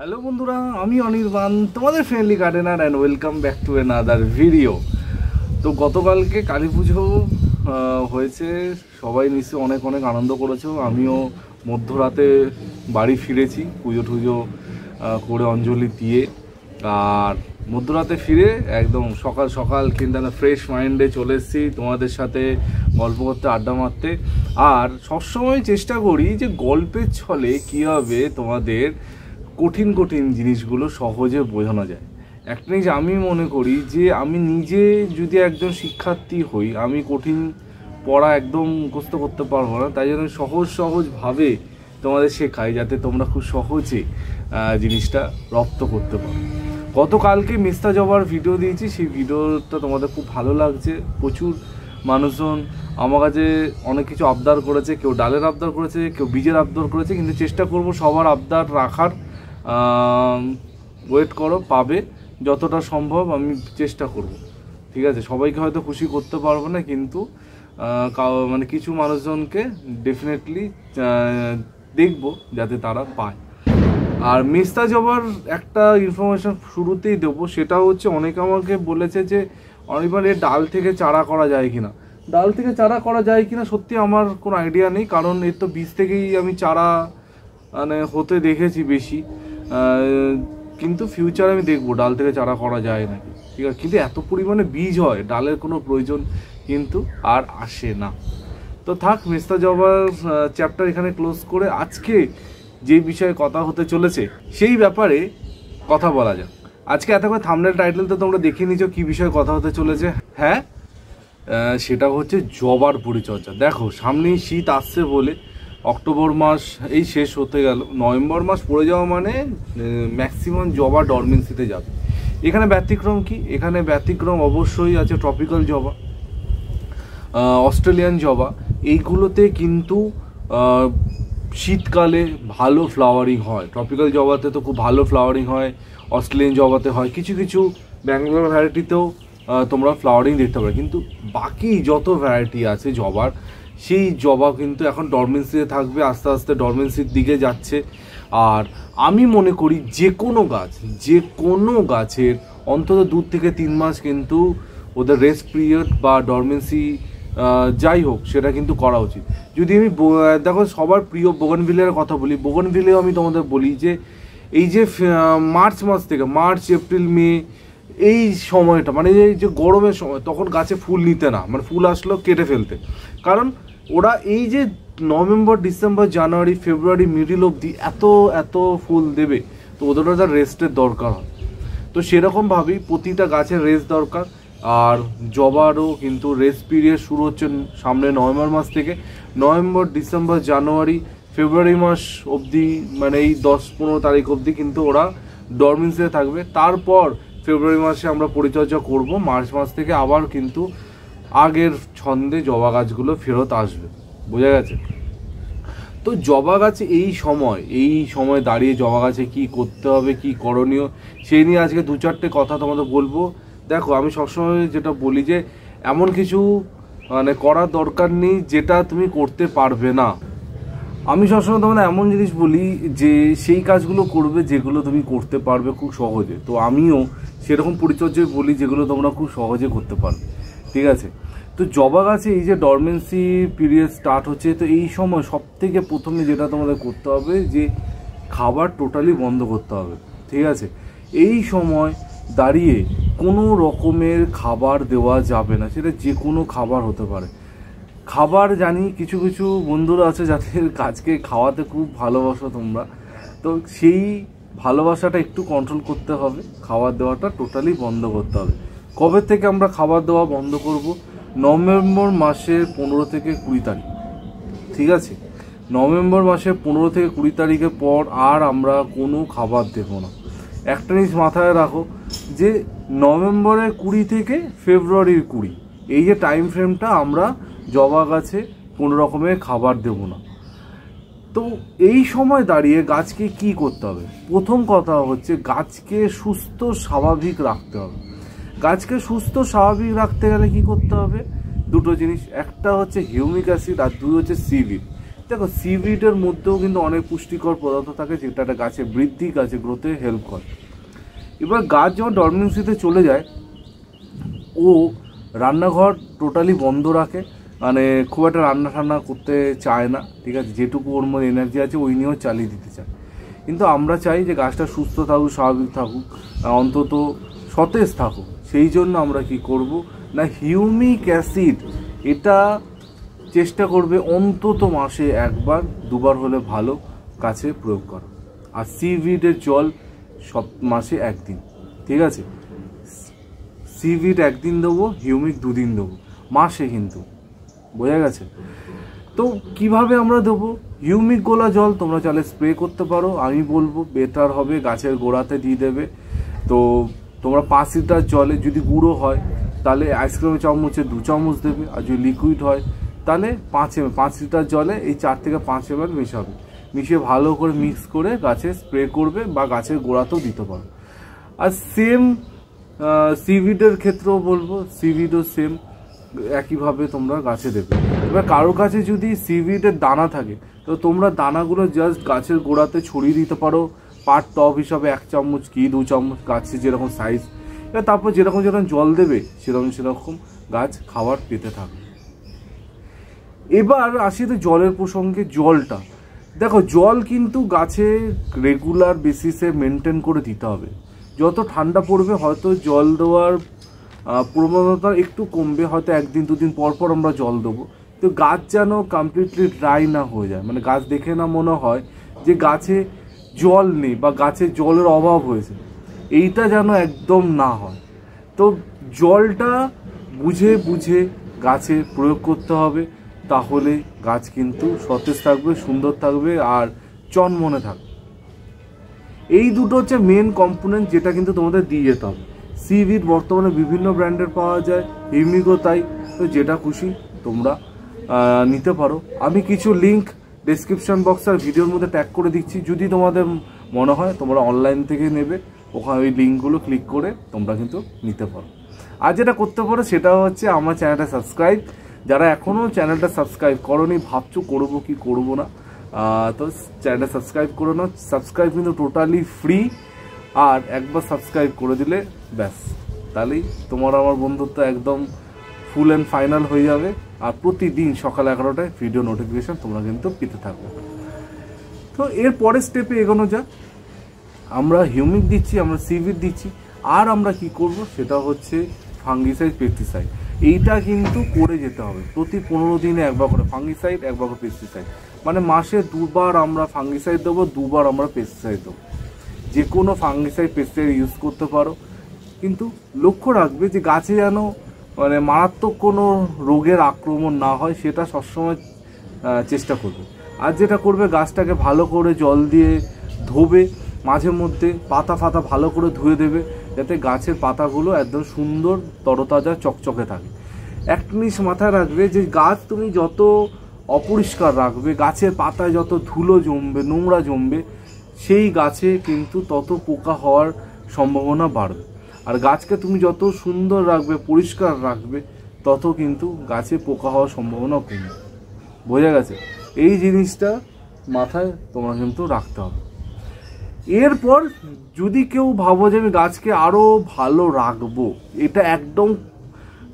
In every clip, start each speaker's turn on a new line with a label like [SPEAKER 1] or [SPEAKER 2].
[SPEAKER 1] Hello বন্ধুরা, আমি অনির্বাণ, তোমাদের friendly gardener and welcome back to another video. তো গতকালকে কালী পুজো হয়েছে, সবাই নিশ্চয়ই অনেক অনেক আনন্দ করেছো। আমিও মধ্যরাতে বাড়ি ফিরেছি পুজো টুজো করে অঞ্জলি দিয়ে, আর মধ্যরাতে ফিরে একদম সকাল সকাল কিন্তু ফ্রেশ মাইন্ডে চলে এসেছি তোমাদের সাথে গল্প করতে, আড্ডা মারতে। আর সবসময় চেষ্টা করি যে গল্পের ছলে কীভাবে তোমাদের কঠিন কঠিন জিনিসগুলো সহজে বোঝানো যায়। একটা জিনিস আমি মনে করি যে আমি নিজে যদি একজন শিক্ষার্থী হই, আমি কঠিন পড়া একদম মুখস্থ করতে পারবো না, তাই জন্য সহজভাবে তোমাদের শেখাই যাতে তোমরা খুব সহজে জিনিসটা রপ্ত করতে পারো। গতকালকে মেস্তা জবার ভিডিও দিয়েছি, সেই ভিডিওটা তোমাদের খুব ভালো লাগছে। প্রচুর মানুষজন আমার কাছে অনেক কিছু আবদার করেছে, কেউ ডালের আবদার করেছে, কেউ বীজের আবদার করেছে, কিন্তু চেষ্টা করব সবার আবদার রাখার। ওয়েট করো, পাবে যতটা সম্ভব আমি চেষ্টা করব, ঠিক আছে? সবাইকে হয়তো খুশি করতে পারবো না, কিন্তু মানে কিছু মানুষজনকে ডেফিনেটলি দেখব যাতে তারা পায়। আর মেস্তা জবার একটা ইনফরমেশান শুরুতেই দেবো, সেটা হচ্ছে অনেকে আমাকে বলেছে যে অনির্বাণ এর ডাল থেকে চারা করা যায় কিনা। ডাল থেকে চারা করা যায় কিনা সত্যি আমার কোনো আইডিয়া নেই, কারণ এর তো বীজ থেকেই আমি চারা মানে হতে দেখেছি বেশি, কিন্তু ফিউচারে আমি দেখবো ডাল থেকে চারা করা যায় নাকি, ঠিক আছে? কিন্তু এত পরিমাণে বীজ হয়, ডালের কোনো প্রয়োজন কিন্তু আর আসে না। তো থাক, মেস্তা জবার চ্যাপ্টার এখানে ক্লোজ করে আজকে যে বিষয়ে কথা হতে চলেছে সেই ব্যাপারে কথা বলা যাক। আজকে এত করে থাম্বনেল টাইটেল তো তোমরা দেখে নিয়েছো কী বিষয়ে কথা হতে চলেছে। হ্যাঁ, সেটা হচ্ছে জবার পরিচর্যা। দেখো, সামনেই শীত আসছে বলে অক্টোবর মাস এই শেষ হতে গেল, নভেম্বর মাস পড়ে যাওয়া মানে ম্যাক্সিমাম জবা ডরমেন্সিতে যাবে। এখানে ব্যতিক্রম কি? এখানে ব্যতিক্রম অবশ্যই আছে ট্রপিক্যাল জবা, অস্ট্রেলিয়ান জবা। এইগুলোতে কিন্তু শীতকালে ভালো ফ্লাওয়ারিং হয়। ট্রপিক্যাল জবাতে তো খুব ভালো ফ্লাওয়ারিং হয়, অস্ট্রেলিয়ান জবাতে হয়, কিছু কিছু ব্যাঙ্গালোর ভ্যারাইটিতেও তোমরা ফ্লাওয়ারিং দেখতে পাবে। কিন্তু বাকি যত ভ্যারাইটি আছে জবার, সেই জবা কিন্তু এখন ডরমেন্সিতে থাকবে, আস্তে আস্তে ডরমেন্সির দিকে যাচ্ছে। আর আমি মনে করি যে কোনো গাছের অন্তত 2 থেকে 3 মাস কিন্তু ওদের রেস্ট পিরিয়ড বা ডরমেন্সি যাই হোক সেটা কিন্তু করা উচিত। যদি আমি দেখো সবার প্রিয় বোগানভিলিয়ার কথা বলি, বোগানভিলিয়াও আমি তোমাদের বলি যে এই যে মার্চ মাস থেকে মার্চ এপ্রিল মে এই সময়টা, মানে এই যে গরমের সময়, তখন গাছে ফুল নিতে না, মানে ফুল আসলেও কেটে ফেলতে। কারণ ওরা এই যে নভেম্বর ডিসেম্বর জানুয়ারি ফেব্রুয়ারি মিডিল অবধি এত ফুল দেবে, তো ওদের যা রেস্টের দরকার হয়। তো সেরকমভাবেই প্রতিটা গাছের রেস্ট দরকার। আর জবারও কিন্তু রেস্ট পিরিয়ড শুরু হচ্ছে সামনে নভেম্বর মাস থেকে। নভেম্বর ডিসেম্বর জানুয়ারি ফেব্রুয়ারি মাস অবধি, মানে এই 10-15 তারিখ অবধি কিন্তু ওরা ডরমেন্সিতে থাকবে। তারপর ফেব্রুয়ারি মাসে আমরা পরিচর্যা করব, মার্চ মাস থেকে আবার কিন্তু আগের ছন্দে জবা গাছগুলো ফেরত আসবে। বোঝা গেছে? তো জবা গাছে এই সময় দাঁড়িয়ে জবা গাছে কী করতে হবে, কী করণীয়, সেই নিয়ে আজকে 2-4টে কথা তোমাদের বলবো। দেখো, আমি সবসময় যেটা বলি যে এমন কিছু মানে করার দরকার নেই যেটা তুমি করতে পারবে না। আমি সবসময় তোমাদের এমন জিনিস বলি যে সেই কাজগুলো করবে যেগুলো তুমি করতে পারবে খুব সহজে। তো আমিও সেরকম পরিচর্যায় বলি যেগুলো তোমরা খুব সহজে করতে পারবে, ঠিক আছে? তো জবা গাছে এই যে ডরমেন্সি পিরিয়ড স্টার্ট হচ্ছে, তো এই সময় সবথেকে প্রথমে যেটা তোমাদের করতে হবে যে খাবার টোটালি বন্ধ করতে হবে, ঠিক আছে? এই সময় দাঁড়িয়ে কোনো রকমের খাবার দেওয়া যাবে না, সেটা যে কোনো খাবার হতে পারে। খাবার জানি কিছু কিছু বন্ধুরা আছে যাদের গাছকে খাওয়াতে খুব ভালোবাসো তোমরা, তো সেই ভালোবাসাটা একটু কন্ট্রোল করতে হবে, খাবার দেওয়াটা টোটালি বন্ধ করতে হবে। কবে থেকে আমরা খাবার দেওয়া বন্ধ করব? নভেম্বর মাসের 15 থেকে 20 তারিখ, ঠিক আছে? নভেম্বর মাসের 15 থেকে 20 তারিখের পর আর আমরা কোনো খাবার দেব না। একটা জিনিস মাথায় রাখো যে নভেম্বরের 20 থেকে ফেব্রুয়ারির 20, এই যে টাইম ফ্রেমটা আমরা জবা গাছে কোনো রকমের খাবার দেব না। তো এই সময় দাঁড়িয়ে গাছকে কি করতে হবে? প্রথম কথা হচ্ছে গাছকে সুস্থ স্বাভাবিক রাখতে হবে। গাছকে সুস্থ স্বাভাবিক রাখতে গেলে কি করতে হবে? দুটো জিনিস, একটা হচ্ছে হিউমিক অ্যাসিড আর 2 হচ্ছে সিভিড। দেখো সিভিডের মধ্যেও কিন্তু অনেক পুষ্টিকর পদার্থ থাকে যেটা একটা গাছের বৃদ্ধি, গাছের গ্রোথে হেল্প করে। এবার গাছ যখন ডরমেন্সিতে চলে যায়, ও রান্নাঘর টোটালি বন্ধ রাখে, মানে খুব একটা রান্না ঠান্না করতে চায় না, ঠিক আছে, যেটুকু ওর মধ্যে এনার্জি আছে ওই নিয়েও চালিয়ে দিতে চায়। কিন্তু আমরা চাই যে গাছটা সুস্থ থাকুক, স্বাভাবিক থাকুক, অন্তত সতেজ থাকুক। সেই জন্য আমরা কি করব না, হিউমিক অ্যাসিড এটা চেষ্টা করবে অন্তত মাসে 1-2বার হলে ভালো গাছে প্রয়োগ করা। আর সিভিডের জল সব মাসে 1 দিন, ঠিক আছে। সিভিড 1 দিন দেবো, হিউমিক 2 দিন দেবো মাসে, কিন্তু বোঝা গেছে। তো কিভাবে আমরা দেবো, হিউমিক গোলা জল তোমরা চাইলে স্প্রে করতে পারো, আমি বলবো বেটার হবে গাছের গোড়াতে দিয়ে দেবে। তো তোমরা 5 লিটার জলে যদি গুঁড়ো হয় তাহলে আইসক্রিমের চামচে 2 চামচ দেবে, আর যদি লিকুইড হয় তাহলে 5 লিটার জলে এই 4 থেকে 5 ml মেশাবে, মিশিয়ে ভালো করে মিক্স করে গাছে স্প্রে করবে বা গাছের গোড়াতেও দিতে পারো। আর সেম সিভিডের ক্ষেত্রেও বলবো, সিভিডও সেম একইভাবে তোমরা গাছে দেবে। এবার কারো কাছে যদি সিভিডের দানা থাকে তো তোমরা দানাগুলো জাস্ট গাছের গোড়াতে ছড়িয়ে দিতে পারো, পার টব হিসাবে 1 চামচ কি 2 চামচ, গাছের যেরকম সাইজ। এবার তারপর যেরকম জল দেবে সেরকম গাছ খাবার পেতে থাকবে। এবার আসি তো জলের প্রসঙ্গে। জলটা দেখো, জল কিন্তু গাছে রেগুলার বেসিসে মেনটেন করে দিতে হবে। যত ঠান্ডা পড়বে হয়তো জল দেওয়ার প্রবণতা একটু কমবে, হয়তো 1 দিন 2 দিন পর পর আমরা জল দেবো। তো গাছ যেন কমপ্লিটলি ড্রাই না হয়ে যায়, মানে গাছ দেখে না মনে হয় যে গাছে জল নেই বা গাছে জলের অভাব হয়েছে, এইটা যেন একদম না হয়। তো জলটা বুঝে গাছে প্রয়োগ করতে হবে, তাহলে গাছ কিন্তু সতেজ থাকবে, সুন্দর থাকবে আর চনমনে থাকবে। এই দুটো হচ্ছে মেন কম্পোনেন্ট যেটা কিন্তু তোমাদের দিয়ে যেতে হবে। সিভিড বর্তমানে বিভিন্ন ব্র্যান্ডের পাওয়া যায়, হিউমিকও তাই। তো যেটা খুশি তোমরা নিতে পারো। আমি কিছু লিঙ্ক ডেসক্রিপশন বক্স আর ভিডিওর মধ্যে ট্যাগ করে দিচ্ছি, যদি তোমাদের মনে হয় তোমরা অনলাইন থেকে নেবে, ওখানে ওই লিঙ্কগুলো ক্লিক করে তোমরা কিন্তু নিতে পারো। আর যেটা করতে পারো সেটা হচ্ছে আমার চ্যানেলটা সাবস্ক্রাইব। যারা এখনও চ্যানেলটা সাবস্ক্রাইব করোনি, ভাবছো করবো কি করবো না, তো চ্যানেলটা সাবস্ক্রাইব করে নাও। সাবস্ক্রাইব কিন্তু টোটালি ফ্রি, আর একবার সাবস্ক্রাইব করে দিলে ব্যাস, তাহলেই তোমার আমার বন্ধুত্ব একদম ফুল অ্যান্ড ফাইনাল হয়ে যাবে। আর প্রতিদিন সকাল 11টায় ভিডিও নোটিফিকেশান তোমরা কিন্তু পেতে থাকবে। তো এর পরের স্টেপে এগোনো যাক। আমরা হিউমিক দিচ্ছি, আমরা সিভিড দিচ্ছি, আর আমরা কি করব সেটা হচ্ছে ফাঙ্গিসাইড, পেস্টিসাইড। এইটা কিন্তু করে যেতে হবে, প্রতি 15 দিনে 1বার করে ফাঙ্গিসাইড, 1বার করে পেস্টিসাইড, মানে মাসে 2বার আমরা ফাঙ্গিসাইড দেবো, 2বার আমরা পেস্টিসাইড দেবো। যে কোনো ফাঙ্গিসাইড পেস্টিসাইড ইউজ করতে পারো, কিন্তু লক্ষ্য রাখবে যে গাছে যেন মানে মারাত্মক কোনো রোগের আক্রমণ না হয়, সেটা সবসময় চেষ্টা করবে। আর যেটা করবে, গাছটাকে ভালো করে জল দিয়ে ধোবে, মাঝে মধ্যে পাতা ফাতা ভালো করে ধুয়ে দেবে, যাতে গাছের পাতাগুলো একদম সুন্দর তরতাজা চকচকে থাকে। এক জিনিস মাথায় রাখবে যে গাছ তুমি যত অপরিষ্কার রাখবে, গাছের পাতায় যত ধুলো জমবে, নোংরা জমবে, সেই গাছে কিন্তু তত পোকা হওয়ার সম্ভাবনা বাড়বে। আর গাছকে তুমি যত সুন্দর রাখবে, পরিষ্কার রাখবে, তত কিন্তু গাছে পোকা হওয়ার সম্ভাবনা কমবে। বোঝা গেছে? এই জিনিসটা মাথায় তোমরা কিন্তু রাখতে হবে। এরপর যদি কেউ ভাবো যে আমি গাছকে আরও ভালো রাখবো, এটা একদম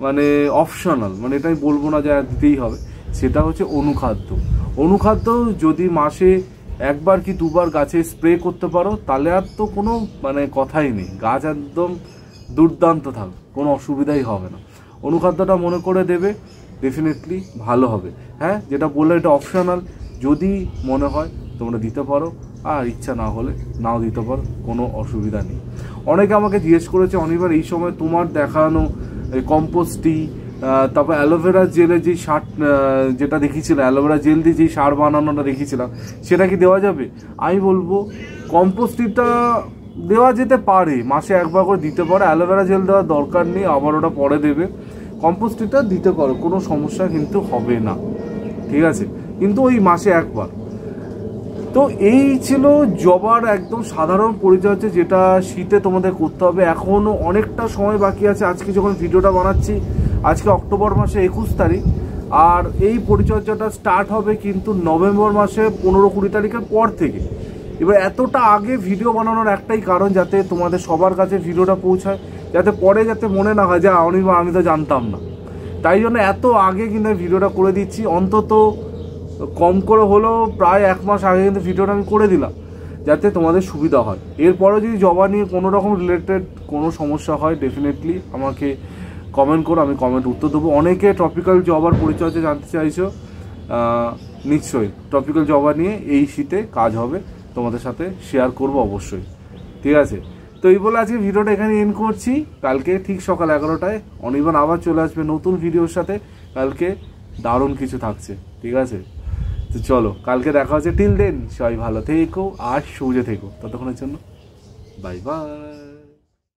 [SPEAKER 1] মানে অপশনাল, মানে এটা আমি বলবো না যে দিতেই হবে, সেটা হচ্ছে অনুখাদ্য। অনুখাদ্য যদি মাসে 1বার কি 2বার গাছে স্প্রে করতে পারো, তাহলে আর তো কোনো মানে কথাই নেই, গাছ একদম দুর্দান্ত থাকবে, কোনো অসুবিধাই হবে না। অনুখাদ্যটা মনে করে দেবে, ডেফিনেটলি ভালো হবে। হ্যাঁ, যেটা বললে এটা অপশনাল, যদি মনে হয় তোমরা দিতে পারো, আর ইচ্ছা না হলে নাও দিতে পারো, কোনো অসুবিধা নেই। অনেকে আমাকে জিজ্ঞেস করেছে, অনিবার এই সময় তোমার দেখানো কম্পোস্ট টি, তারপর অ্যালোভেরা জেলের যেই সার যেটা দেখিয়েছিলাম, অ্যালোভেরা জেল দিয়ে যেই সার বানানোটা দেখিয়েছিলাম, সেটা কি দেওয়া যাবে? আমি বলবো কম্পোস্ট টিটা দেওয়া যেতে পারে, মাসে 1বার করে দিতে পারো। অ্যালোভেরা জেল দেওয়ার দরকার নেই, আবার ওটা পরে দেবে। কম্পোস্ট টিটা দিতে পারো, কোনো সমস্যা কিন্তু হবে না, ঠিক আছে, কিন্তু ওই মাসে 1বার। তো এই ছিল জবার একদম সাধারণ পরিচর্যা, যেটা শীতে তোমাদের করতে হবে। এখনও অনেকটা সময় বাকি আছে। আজকে যখন ভিডিওটা বানাচ্ছি, আজকে অক্টোবর মাসে 21 তারিখ, আর এই পরিচর্যাটা স্টার্ট হবে কিন্তু নভেম্বর মাসে 15-20 তারিখের পর থেকে। এবার এতটা আগে ভিডিও বানানোর একটাই কারণ, যাতে তোমাদের সবার কাছে ভিডিওটা পৌঁছায়, যাতে পরে যাতে মনে না হয় যে অনির্বাণ আমি তো জানতাম না। তাই জন্য এত আগে কিন্তু ভিডিওটা করে দিচ্ছি, অন্তত কম করে হলেও প্রায় 1 মাস আগে কিন্তু ভিডিওটা আমি করে দিলাম, যাতে তোমাদের সুবিধা হয়। এরপরে যদি জবা নিয়ে কোনো রকম রিলেটেড কোনো সমস্যা হয় ডেফিনেটলি আমাকে কমেন্ট করো, আমি কমেন্ট উত্তর দেবো। অনেকে ট্রপিক্যাল জবার পরিচর্যা জানতে চাইছো, নিশ্চয়ই ট্রপিক্যাল জবা নিয়ে এই শীতে কাজ হবে, তোমাদের সাথে শেয়ার করব অবশ্যই, ঠিক আছে। তো এই বলে আজকে ভিডিওটা এখানে এন্ড করছি। কালকে ঠিক সকাল 11টায় অনির্বাণ আবার চলে আসবে নতুন ভিডিওর সাথে। কালকে দারুণ কিছু থাকছে, ঠিক আছে। তো চলো কালকে দেখা হচ্ছে। টিল দেন সবাই ভালো থেকো আর সুজে থেকো, ততক্ষণের জন্য বাই বাই।